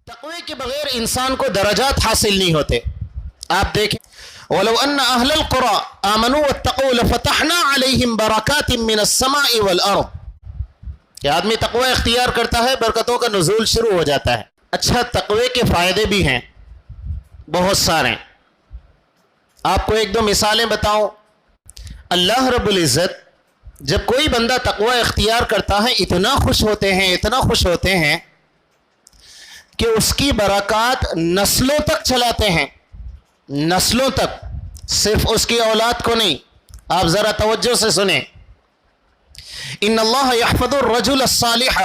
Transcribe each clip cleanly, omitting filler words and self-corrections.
تقوی کے بغیر انسان کو درجات حاصل نہیں ہوتے. آپ دیکھیں وَلَوْ أَنَّ أَهْلَ الْقُرَىٰ آمَنُوا وَاتَّقُوا لَفَتَحْنَا عَلَيْهِمْ بَرَكَاتٍ مِّنَ السَّمَاءِ وَالْأَرْضِ. کہ آدمی تقوی اختیار کرتا ہے برکتوں کا نزول شروع ہو جاتا ہے. اچھا تقوی کے فائدے بھی ہیں بہت سارے. آپ کو ایک دو مثالیں بتاؤں. اللہ رب العزت جب کوئی بندہ تقوی اختیار کرتا ہے اتنا خوش ہوتے ہیں کہ اس کی برکات نسلوں تک چلاتے ہیں. نسلوں تک، صرف اس کی اولاد کو نہیں. آپ ذرا توجہ سے سنیں. ان اللہ یحفظ الرجل الصالح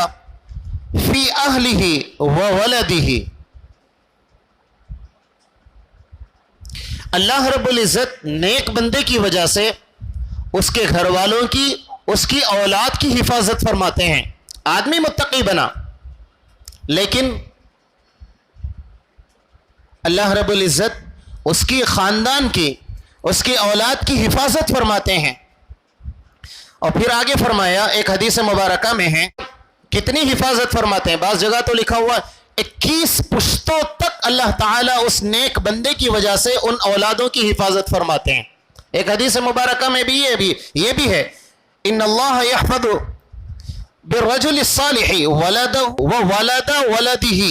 فی اہلہ وولدہ. اللہ رب العزت نیک بندے کی وجہ سے اس کے گھر والوں کی، اس کی اولاد کی حفاظت فرماتے ہیں. آدمی متقی بنا لیکن اللہ رب العزت اس کی خاندان کی، اس کی اولاد کی حفاظت فرماتے ہیں. اور پھر آگے فرمایا ایک حدیث مبارکہ میں ہے کتنی حفاظت فرماتے ہیں. بعض جگہ تو لکھا ہوا 21 پشتوں تک اللہ تعالیٰ اس نیک بندے کی وجہ سے ان اولادوں کی حفاظت فرماتے ہیں. ایک حدیث مبارکہ میں بھی یہ بھی ہے ان اللہ یحفظ بالرجل الصالح ولدہ ولدہ.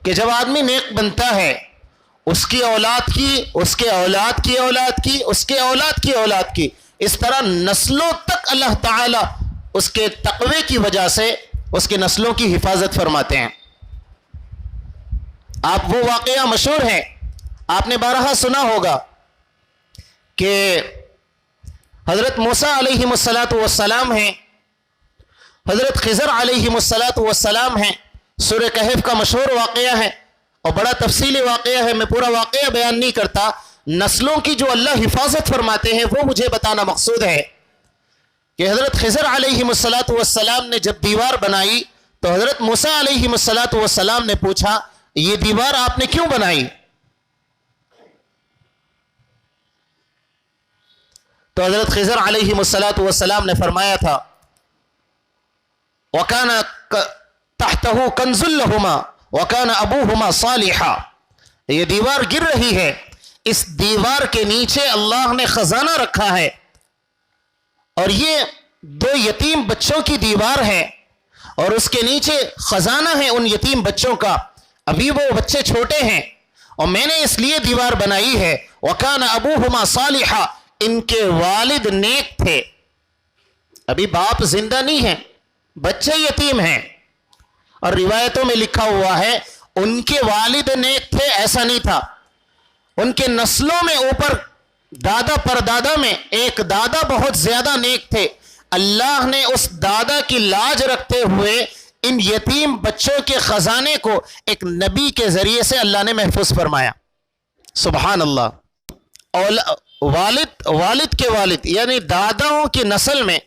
کہ جب آدمی نیک بنتا ہے اس کی اولاد کی، اس کے اولاد کی اولاد کی، اس کے اولاد کی اولاد کی، اس طرح نسلوں تک اللہ تعالیٰ اس کے تقوی کی وجہ سے اس کے نسلوں کی حفاظت فرماتے ہیں. آپ وہ واقعہ مشہور ہے، آپ نے بارہا سنا ہوگا کہ حضرت موسیٰ علیہ السلام ہیں، حضرت خضر علیہ السلام ہیں. سورہ کہف کا مشہور واقعہ ہے اور بڑا تفصیلی واقعہ ہے. میں پورا واقعہ بیان نہیں کرتا. نسلوں کی جو اللہ حفاظت فرماتے ہیں وہ مجھے بتانا مقصود ہے کہ حضرت خضر علیہ السلام نے جب دیوار بنائی تو حضرت موسیٰ علیہ السلام نے پوچھا یہ دیوار آپ نے کیوں بنائی؟ تو حضرت خضر علیہ السلام نے فرمایا تھا وَكَانَ تَحْتَهُ كَنْزٌ لَهُمَا وَكَانَ أَبُوهُمَا صَالِحًا. یہ دیوار گر رہی ہے، اس دیوار کے نیچے اللہ نے خزانہ رکھا ہے اور یہ 2 یتیم بچوں کی دیوار ہے اور اس کے نیچے خزانہ ہے ان یتیم بچوں کا. ابھی وہ بچے چھوٹے ہیں اور میں نے اس لیے دیوار بنائی ہے. وَكَانَ أَبُوهُمَا صَالِحًا. ان کے والد نیک تھے. ابھی باپ زندہ نہیں ہے، بچے یتیم ہیں. اور روایتوں میں لکھا ہوا ہے ان کے والد نیک تھے ایسا نہیں تھا، ان کے نسلوں میں اوپر دادا پردادا میں ایک دادا بہت زیادہ نیک تھے. اللہ نے اس دادا کی لاج رکھتے ہوئے ان یتیم بچوں کے خزانے کو ایک نبی کے ذریعے سے اللہ نے محفوظ فرمایا. سبحان اللہ. والد کے والد یعنی داداؤں کی نسل میں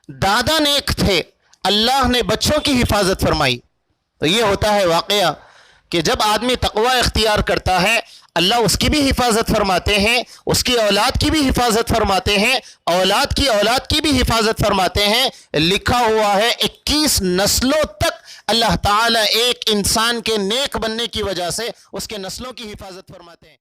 دادا نیک تھے، اللہ نے بچوں کی حفاظت فرمائی. تو یہ ہوتا ہے واقعہ کہ جب آدمی تقوی اختیار کرتا ہے اللہ اس کی بھی حفاظت فرماتے ہیں، اس کی اولاد کی بھی حفاظت فرماتے ہیں، اولاد کی بھی حفاظت فرماتے ہیں. لکھا ہوا ہے 21 نسلوں تک اللہ تعالیٰ ایک انسان کے نیک بننے کی وجہ سے اس کے نسلوں کی حفاظت فرماتے ہیں.